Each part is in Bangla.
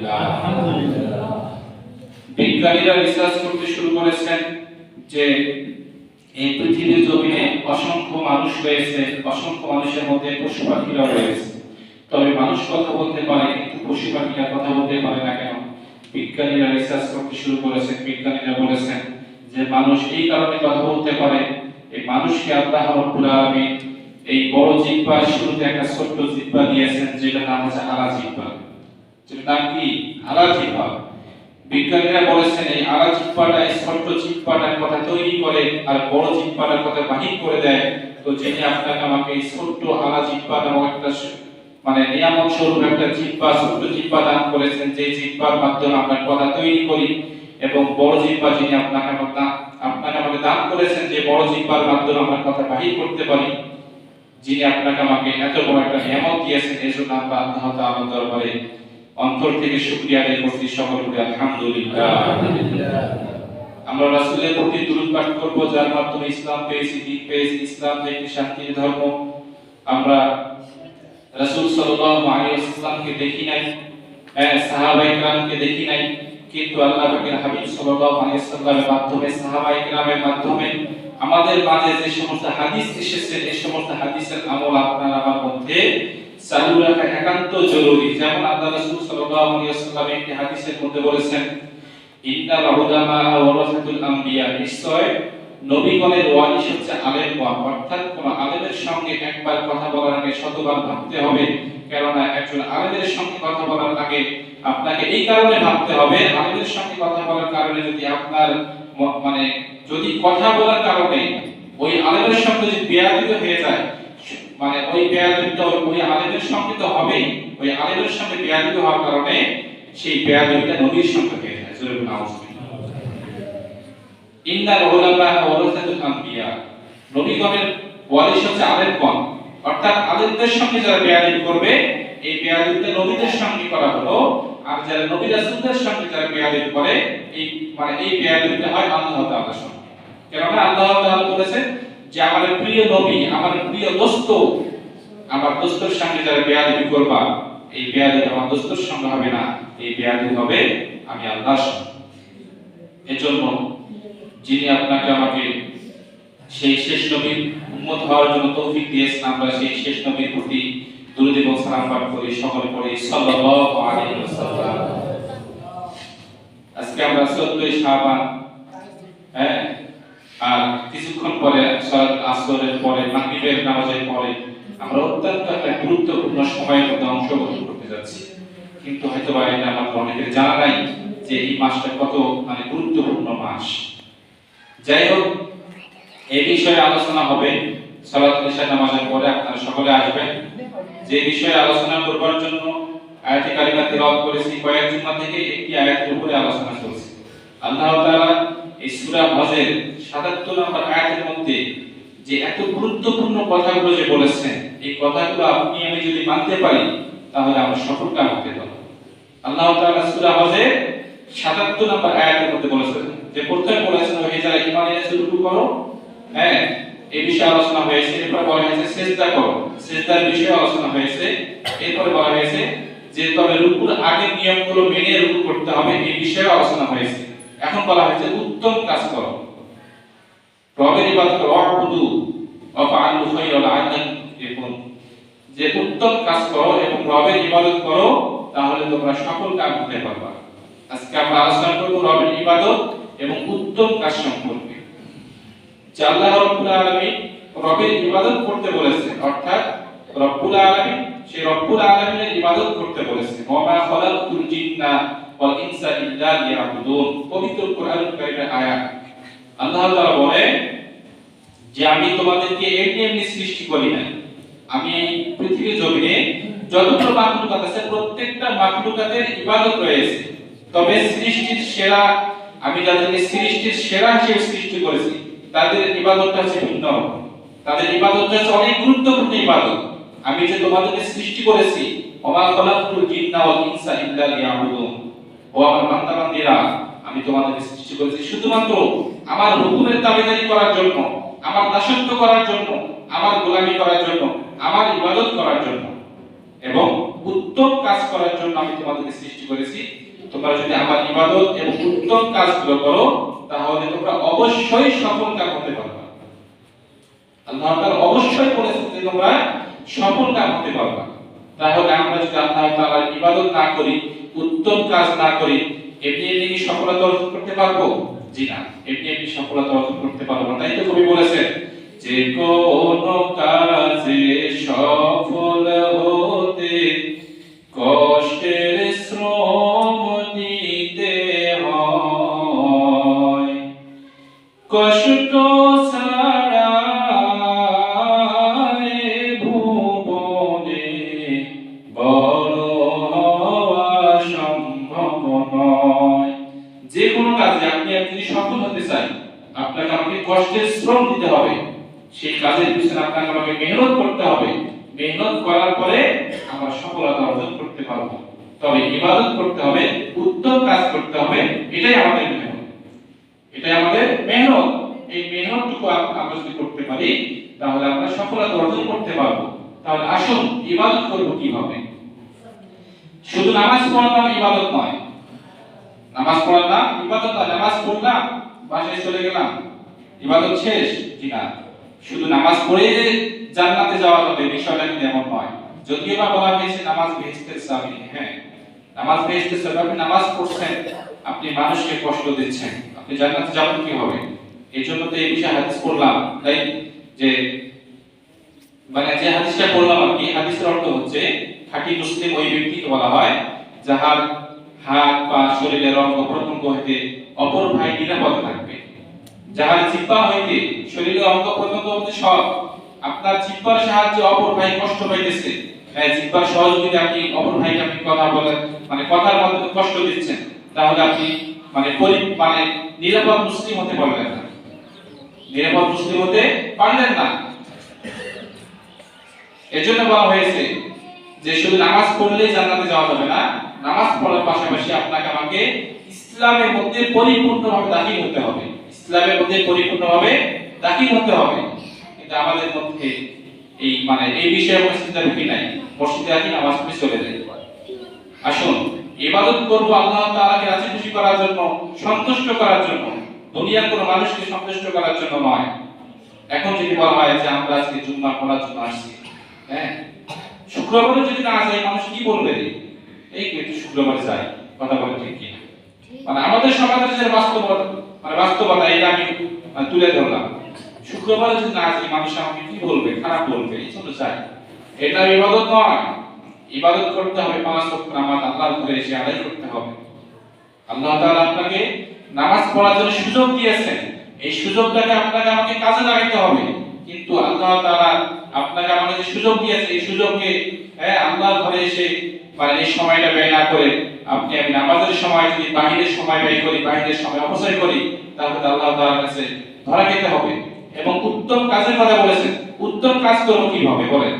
আলহামদুলিল্লাহ। বিজ্ঞানীরা রিসার্চ করতে শুরু করেছেন যে এই পৃথিবীর জমিনে অসংখ্য মানুষ রয়েছে, অসংখ্য মানুষের মধ্যে পশু পাখিরা রয়েছে, তবে মানুষ কথা বলতে পারে কিন্তু পশু পাখিরা কথা বলতে পারে না কেন? বিজ্ঞানীরা রিসার্চ করতে শুরু করেছেন। বিজ্ঞানীরা বলেছেন যে মানুষ এই কারণে কথা বলতে পারে, এই মানুষকে আল্লাহ রাব্বুল আলামিন এই বড় জিহ্বার শুরুতে একটা ছোট্ট জিহ্বা দিয়েছেন, যেটার নাম হচ্ছে আলা জিহ্বা। যেটার নাম কি? আলা জিহ্বা। বিজ্ঞানীরা বলেছেন এই আলা জিহ্বাটা, এই ছোট্ট জিহ্বাটার কথা তৈরি করে আর বড় জিহ্বাটার কথা বাহির করে দেয়। তো যিনি আপনাকে আমাকে এই ছোট্ট আলা জিহ্বা নামক একটা নিয়ামত স্বরূপ একটা জিহ্বা, ছোট্ট জিহ্বা দান করেছেন, যে জিহ্বার মাধ্যমে আমরা কথা তৈরি করি, এবং বড় জিহ্বা যিনি আপনাকে আমাকে দান করেছেন, যে বড় জিহ্বার মাধ্যমে আমরা কথা বাহির করতে পারি, যিনি আপনাকে আমাকে এত বড় একটা নিয়ামত দিয়েছেন, এজন্য আমরা আল্লাহ তাআলার দরবারে অন্তর থেকে শুকরিয়া আদায় করছি। সকল বলি আলহামদুলিল্লাহ। আমরা রাসূলের প্রতি দুরূদ পাঠ করব, যার মাধ্যমে ইসলাম পেয়েছি, দিন পেয়েছি। ইসলাম যে একটি শান্তির ধর্ম। আমরা রাসূল সাল্লাল্লাহু আলাইহি ওয়াসাল্লামকে দেখি নাই, সাহাবায়ে কেরামকে দেখি নাই, কিন্তু আল্লাহ পাকের হাবিব সাল্লাল্লাহু আলাইহি ওয়াসাল্লামের মাধ্যমে, সাহাবায়ে কেরামের মাধ্যমে আমাদের মাঝে যে সমস্ত হাদিস এসেছে, এই সমস্ত হাদিসের আমল আপনার আমার মধ্যে চালু রাখা একান্ত জরুরি। যেমন আল্লাহ রাসূল সাল্লাল্লাহু আলাইহি ওয়াসাল্লাম একটি হাদিসের মধ্যে বলেছেন, ইন্নাল উলামা ওয়ারাসাতুল আমবিয়া, নিশ্চয় নবীগণের ওয়ারিস হচ্ছে আলেমগণ। অর্থাৎ কোন আলেমের সঙ্গে একবার কথা বলার আগে শতবার ভাবতে হবে, কেননা একজন আলেমের সঙ্গে কথা বলার আগে আপনাকে এই কারণে ভাবতে হবে, আলেমের সঙ্গে কথা বলার কারণে যদি আপনার যদি কথা বলার কারণে ওই আলেমের সঙ্গে যদি বেয়াদবি হয়ে যায়, ওই বেয়াদবিটা ওই আলেমের সঙ্গে তো হবেই, ওই আলেমের সঙ্গে বেয়াদবি হওয়ার কারণে সেই বেয়াদবিটা নবীর সঙ্গে হয়ে যায়। জোরে নাউজুবিল্লাহ। ইন্নাল উলামা ওয়ারাসাতুল আমবিয়া, নবীগণের ওয়ারিস হচ্ছে আলেমগণ। অর্থাৎ আলেমদের সঙ্গে যারা বেয়াদবি করবে, এই বেয়াদবিটা নবীদের সঙ্গে করা হলো, আর যারা নবী রাসূলদের সঙ্গে যারা বেয়াদবি করে, এই বেয়াদবিটা হয় আল্লাহ তাআলার সঙ্গে। কেননা আল্লাহ তাআলা বলেছেন যে আমার প্রিয় নবী, আমার প্রিয় দোস্ত, আমার দোস্তের সঙ্গে যারা বেয়াদবি করবা, এই বেয়াদবি আমার দোস্তের সঙ্গে হবে না, এই বেয়াদবি হবে আমি আল্লাহর সঙ্গে। এজন্য যিনি আপনাকে আমাকে সেই শেষ নবীর উম্মত হওয়ার জন্য তৌফিক দিয়েছেন, আমরা সেই শেষ নবীর প্রতি দুরূদ এবং সালাম পাঠ করি, সকলে পড়ি সাল্লাল্লাহু আলাইহি ওয়াসাল্লাম। আজকে আমরা 14 শাবান, আর কিছুক্ষণ পরে সালাত আসরের পরে, মাগরিবের নামাজের পরে আমরা অত্যন্ত একটা গুরুত্বপূর্ণ সময়ের মধ্যে অংশগ্রহণ করতে যাচ্ছি। কিন্তু হয়তো বা এটা আমাদের অনেকের জানা নাই যে এই মাসটা কত গুরুত্বপূর্ণ মাস। যাই হোক, এই বিষয়ে আলোচনা হবে সালাতুল ইশা নামাজের পরে। আপনারা সকলে আসবেন। যে বিষয়ে আলোচনা করবার জন্য আয়াতে কারিমা তেলাওয়াত করেছি, কয়েক জুমা থেকে একটি আয়াতের উপরে আলোচনা চলছে। আল্লাহ তাআলা এই সূরা হজের ৭৭ নম্বর আয়াতের মধ্যে যে এত গুরুত্বপূর্ণ কথাগুলো যে বলেছেন, এই কথাগুলো আপনি আমি যদি মানতে পারি, তাহলে আমরা সফল কাম হতে পারব। আল্লাহ তাআলা সূরা হজের ৭৭ নম্বর আয়াতের মধ্যে বলেছেন যে, প্রথমে বলেছেন হে যারা ঈমান এনেছো রুকু করো, এই বিষয়ে আলোচনা হয়েছে। এরপর বলা হয়েছে সিজদা করো, সিজদার বিষয়ে আলোচনা হয়েছে। এরপর বলা হয়েছে যে তবে রুকুর আগের নিয়মগুলো মেনে রুকু করতে হবে, এই বিষয়ে আলোচনা হয়েছে। এখন বলা হয়েছে উত্তম কাজ করো, রবের ইবাদত করো, ওয়াবুদু ওয়াফআলু খায়রা লাআল্লাকুম তুফলিহুন, যে উত্তম কাজ করো এবং রবের ইবাদত করো, তাহলে তোমরা সফল কাম হতে পারবে। আজকে আমরা আলোচনা করব রবের ইবাদত এবং উত্তম কাজ সম্পর্কে। যে আল্লাহ রাব্বুল আলামিন রবের ইবাদত করতে বলেছেন, অর্থাৎ রব্বুল আলামিন সেই রব্বুল আলামিনের ইবাদত করতে বলেছেন। ওয়া মা খালাকতুল জিন্না ওয়াল ইনসা ইল্লা লিয়াবুদুন, পবিত্র কোরআনুল কারীমের আয়াত। আল্লাহ তাআলা বলেন যে আমি তোমাদেরকে এমনি সৃষ্টি করি না, আমি এই পৃথিবীর জমিনে যতগুলো মাখলুকাত আছে প্রত্যেকটা মাখলুকাতের ইবাদত রয়েছে, তবে সৃষ্টির সেরা, আমি যাদেরকে সৃষ্টির সেরা হিসেবে সৃষ্টি করেছি, তাদের ইবাদতটা হচ্ছে ভিন্ন। তাদের ইবাদতটা হচ্ছে অনেক গুরুত্বপূর্ণ ইবাদত। আমি যে তোমাদেরকে সৃষ্টি করেছি, ওমা খালাকতুল জিন্না ওয়াল ইনসা ইল্লা লিয়াবুদুন, ও আমার বান্দা-বান্দীরা, আমি তোমাদেরকে সৃষ্টি করেছি শুধুমাত্র আমার হুকুমের তাবেদারি করার জন্য, আমার দাসত্ব করার জন্য, আমার গোলামি করার জন্য, আমার ইবাদত করার জন্য। এবং উত্তম কাজ করার জন্য আমি তোমাদেরকে সৃষ্টি করেছি। তোমরা যদি আমার ইবাদত এবং উত্তম কাজগুলো করো তাহলে তোমরা অবশ্যই সফল কাম হতে পারবে। আল্লাহ তাআলা অবশ্যই বলেছেন যে তোমরা সফল কাম হতে পারবে। তাহলে আমরা যদি আল্লাহ তাআলার ইবাদত না করি, উত্তম কাজ না করি, এমনি কি সফলতা অর্জন করতে পারবো? জি না, এমনি সফলতা অর্জন করতে পারবো না। তাই তো কবি বলেছেন যে কোন কাজে সফল হতে কষ্টের শ্রম দিতে হয়, কষ্ট ছাড়া ভুবনে বড় হওয়া সম্ভব নয়। যে কোনো কাজে আপনি যদি সফল হতে চান, আপনাকে আমাকে কষ্টের শ্রম দিতে হবে, সেই কাজের পিছনে আপনাকে আমাকে মেহনত করতে হবে। মেহনত করার পরে আমরা সফলতা অর্জন করতে পারবো। তবে ইবাদত করতে হবে, উত্তম কাজ করতে হবে, এটাই আমাদের মেহনত, এটাই আমাদের মেহনত। এই মেহনতটুকু আমরা যদি করতে পারি তাহলে আমরা সফলতা অর্জন করতে পারবো। তাহলে আসুন ইবাদত করব কিভাবে? শুধু নামাজ পড়া ইবাদত নয়, নামাজ পড়া না ইবাদত নয়। নামাজ পড়লাম, বাসায় চলে গেলাম, ইবাদত শেষ? জি না। শুধু নামাজ পড়ে জান্নাতে যাওয়া যাবে বিষয়টা কিন্তু এমন নয়। যদিও বা বলা হয়েছে নামাজ বেহেশতের চাবি। হ্যাঁ, নামাজ বেহেশতের চাবি। আপনি নামাজ পড়ছেন, আপনি মানুষকে কষ্ট দিচ্ছেন, আপনি জান্নাতে যাবেন কিভাবে? এই জন্য তো এই বিষয়ে হাদিস পড়লাম, তাই যে মানে যে হাদিসটা পড়লাম আর কি, হাদিসের অর্থ হচ্ছে খাঁটি মুসলিম ওই ব্যক্তিকে বলা হয় যাহার হাত পা শরীরের অঙ্গ প্রত্যঙ্গ হইতে অপর ভাই নিরাপদে থাকবে। যাহার জিহ্বা হইতে শরীরের অঙ্গ প্রত্যঙ্গ হইতে সব, আপনার জিহ্বার সাহায্যে অপর ভাই কষ্ট পাইতেছে, জিহ্বার সহযোগিতা আপনি অপর ভাইকে আপনি কথা বলেন, মানে কথার মাধ্যমে কষ্ট দিচ্ছেন, তাহলে আপনি মানে নিরাপদ মুসলিম হতে পারলেন না, নিরাপদ মুসলিম হতে পারলেন না। এজন্য বলা হয়েছে যে শুধু নামাজ পড়লেই জান্নাতে যাওয়া যাবে না, নামাজ পড়ার পাশাপাশি আপনাকে আমাকে ইসলামের মধ্যে পরিপূর্ণভাবে দাখিল হতে হবে, ইসলামের মধ্যে পরিপূর্ণভাবে দাখিল হতে হবে। কিন্তু আমাদের মধ্যে এই বিষয়ে কোনো চিন্তা ঢুকি নাই, মসজিদে আসি নামাজ পড়ে চলে যাই। আসুন ইবাদত করব আল্লাহ তাআলাকে রাজি খুশি করার জন্য, সন্তুষ্ট করার জন্য, দুনিয়ার কোনো মানুষকে সন্তুষ্ট করার জন্য নয়। এখন যদি বলা হয় যে আমরা আজকে জুম্মা পড়ার জন্য আসছি, হ্যাঁ, শুক্রবারে যদি না যাই মানুষ কি বলবে? এই একটু শুক্রবারে যাই, কথা বলে ঠিক কি? আমাদের সমাজের যে বাস্তবতা এটা আমি তুলে ধরলাম। শুক্রবারে যদি না যাই মানুষ আমাকে কি বলবে? খারাপ বলবে, এই জন্য যাই। এটা ইবাদত নয়। ইবাদত করতে হবে, 5 ওয়াক্ত নামাজ আল্লাহর ঘরে এসে আদায় করতে হবে। আল্লাহ তাআলা আপনাকে নামাজ পড়ার জন্য সুযোগ দিয়েছেন, এই সুযোগটাকে আপনাকে আমাকে কাজে লাগাতে হবে। কিন্তু আল্লাহ তাআলা আপনাকে আমাকে যে সুযোগ দিয়েছে, এই সুযোগকে আল্লাহর ঘরে এসে এই সময়টা ব্যয় না করে আমি নামাজের সময় যদি বাহিরের সময় ব্যয় করি, বাহিরের সময় অপচয় করি, তাহলে আল্লাহ তাআলার কাছে ধরা খেতে হবে। এবং উত্তম কাজের কথা বলেছেন, উত্তম কাজ করব কিভাবে বলেন?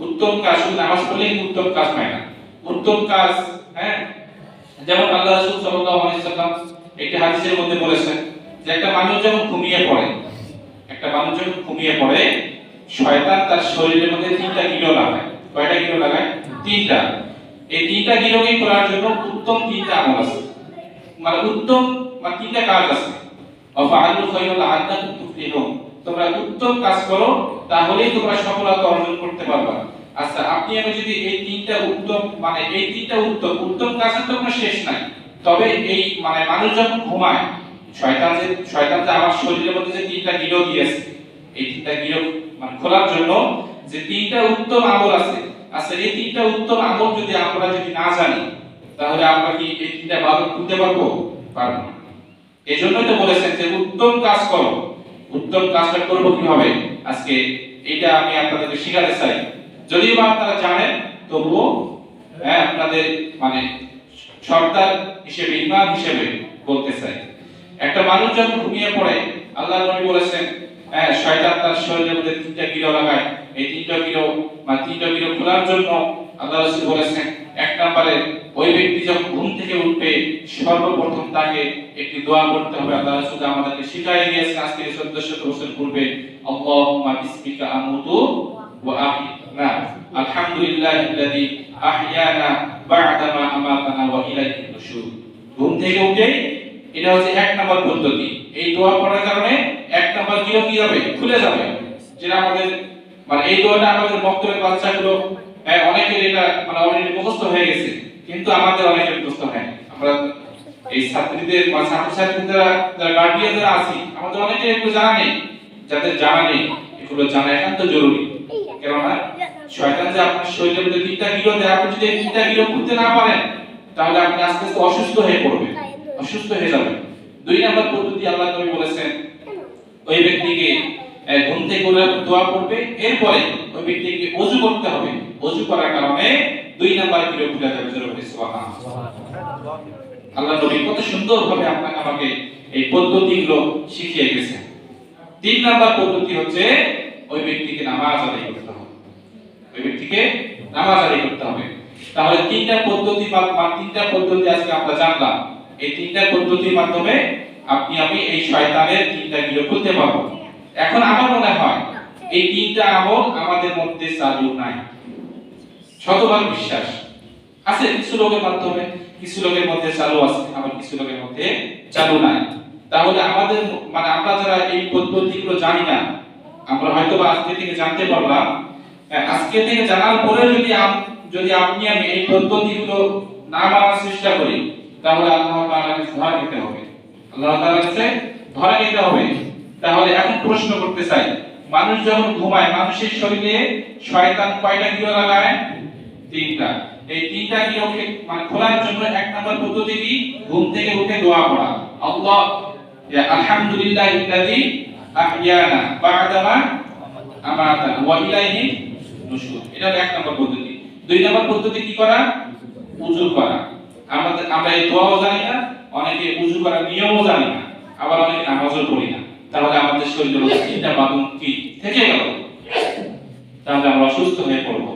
উত্তম কাজ শুধু নামাজ পড়লেই উত্তম কাজ হয় না। উত্তম কাজ যেমন আল্লাহ রাসূল সাল্লাল্লাহু আলাইহি সাল্লাম একটি হাদিসের মধ্যে বলেছেন যে একটা মানুষ যখন ঘুমিয়ে পড়ে, শয়তান তার শরীরের মধ্যে 3টা গিরো লাগায়। কয়টা গিরো লাগায়? 3টা। এই 3টা গিরোকে খোলার জন্য উত্তম 3টা আমল আছে, উত্তম 3টা কাজ আছে। আফআলু খায়রা লাআল্লাকুম তুফলিহুন, তোমরা উত্তম কাজ করো তাহলেই তোমরা সফলতা অর্জন করতে পারবে। আচ্ছা, আপনি আমি যদি এই 3টা উত্তম উত্তম কাজের তো কোনো শেষ নাই। তবে এই মানুষ যখন ঘুমায়, শয়তান যে আমার শরীরের মধ্যে যে 3টা গিরো দিয়েছে, এই 3টা গিরো খোলার জন্য যে 3টা উত্তম আমল আছে, আচ্ছা এই 3টা উত্তম আমল যদি আমরা না জানি তাহলে আমরা কি এই 3টা ইবাদত করতে পারবো? পারবো না। এজন্যই তো বলেছেন যে উত্তম কাজ করো। উত্তম কাজটা করব কিভাবে? আজকে এটা আমি আপনাদেরকে শেখাতে চাই। যদিও বা আপনারা জানেন তবুও আপনাদের সর্দার হিসেবে, ইমাম হিসেবে বলতে চাই। একটা মানুষ যখন ঘুমিয়ে পড়ে, আল্লাহর নবী বলেছেন শয়তান তার শরীরের মধ্যে 3টা গিরো লাগায়। এই 3টা গিরো খোলার জন্য আল্লাহ রাসূল বলেছেন, এক নম্বরে ওই ব্যক্তি যখন ঘুম থেকে উঠবে সর্বপ্রথম তাকে একটি দোয়া করতে হবে। আল্লাহ রাসূল আমাদেরকে শিখিয়ে দিয়েছেন আজকে 1400 বছর পূর্বে, আল্লাহুম্মা বিসমিকা আমুতু ওয়া আহইনা আলহামদুলিল্লাহিল্লাযী আহইয়ানা বা'দা মা আমাতানা ওয়া ইলাইহিন নুশুর। ঘুম থেকে উঠে এটা হচ্ছে এক নাম্বার পদ্ধতি। এই দোয়া পড়ার কারণে এক নাম্বার কি হবে, খুলে যাবে। যেটা আমাদের মানে এই দোয়াটা আমাদের বক্তব্যের বাচ্চাগুলো অনেকের এটা মানে অলরেডি মুখস্থ হয়ে গেছে, কিন্তু আমাদের অনেকের মুখস্থ হয়নি। আমরা এই ছাত্রীদের বা ছাত্রছাত্রীরা যারা গার্ডিয়ান যারা আছি, আমাদের অনেকের এগুলো জানা নেই। যাদের জানা নেই এগুলো জানা একান্ত জরুরি। কেননা শয়তান যে আপনার শরীরের মধ্যে তিনটা গিরো দেয়, আপনি যদি এই তিনটা গিরো খুলতে না পারেন তাহলে আপনি আস্তে আস্তে অসুস্থ হয়ে পড়বেন, অসুস্থ হয়ে যাবেন। 2 নাম্বার পদ্ধতি আল্লাহ নবী বলেছেন, ওই ব্যক্তিকে ঘুম থেকে উঠে দোয়া করবে, এরপরে ওই ব্যক্তিকে ওযু করতে হবে। ওযু করার কারণে 2 নাম্বার গিরো খুলে যাবে। সুবহানাল্লাহ। আল্লাহ নবী কত সুন্দরভাবে আপনাকে আমাকে এই পদ্ধতিগুলো শিখিয়ে গেছেন। 3 নাম্বার পদ্ধতি হচ্ছে ওই ব্যক্তিকে নামাজ আদায় করতে হবে। ওই ব্যক্তিকে নামাজ আদায় করতে হবে। তাহলে 3টা পদ্ধতি বা 3টা পদ্ধতি আজকে আমরা জানলাম। এই 3টা পদ্ধতির মাধ্যমে আপনি আমি এই শয়তানের 3টা গিরো খুলতে পারবো। এখন আমার মনে হয় এই 3টা আমল আমাদের মধ্যে চালু নাই। শতভাগ বিশ্বাস আছে কিছু লোকের মাধ্যমে, কিছু লোকের মধ্যে চালু আছে, আবার কিছু লোকের মধ্যে চালু নাই। তাহলে আমাদের মানে আমরা যারা এই পদ্ধতিগুলো জানি না, আমরা হয়তো আজকে থেকে জানতে পারলাম। আজকে থেকে জানার পরে যদি আপনি আমি এই পদ্ধতিগুলো না মানার চেষ্টা করি, তাহলে আল্লাহ তাআলার কাছে ধরা দিতে হবে। আল্লাহ তাআলার কাছে ধরা দিতে হবে। তাহলে এখন প্রশ্ন করতে চাই, মানুষ যখন ঘুমায় মানুষের শরীরে শয়তান কয়টা গিরো লাগায়? 3টা। এই 3টা গিরোকে মানে খোলার জন্য 1 নাম্বার পদ্ধতি কি? ঘুম থেকে উঠে দোয়া পড়া। আল্লাহ ইয়া আলহামদুলিল্লাহিল্লাযী আহইয়ানা বা'দা মা আমাতানা ওয়া ইলাইহি নুশুর। এটা 1 নাম্বার পদ্ধতি। 2 নাম্বার পদ্ধতি কি করা? ওযু করা। আমরা এই দোয়াও জানি না, অনেকে ওযু করার নিয়মও জানি না, আবার অনেকে নামাজও পড়ি না। তাহলে আমাদের শরীরের মধ্যে 3টা বাঁধন কি থেকে গেল, তাহলে আমরা অসুস্থ হয়ে পড়ব।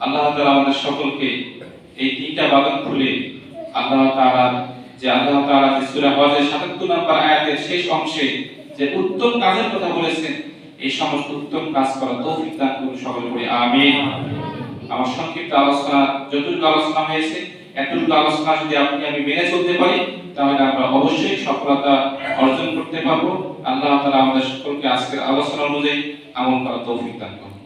আল্লাহ তাআলা আমাদের সকলকে এই 3টা বাঁধন খুলে আল্লাহ তাআলা যে সূরা হজের ৭৭ নম্বর আয়াতের শেষ অংশে যে উত্তম কাজের কথা বলেছেন, এই সমস্ত উত্তম কাজ করার তৌফিক দান করুন সকলে বলি আমিন। আমার সংক্ষিপ্ত আলোচনা যতটুকু আলোচনা হয়েছে, এতটুকু আলোচনা যদি আপনি আমি মেনে চলতে পারি, তাহলে আমরা অবশ্যই সফলতা অর্জন করতে পারবো। আল্লাহ তাআলা আমাদের সকলকে আজকের আলোচনা অনুযায়ী আমল করার তৌফিক দান করুন।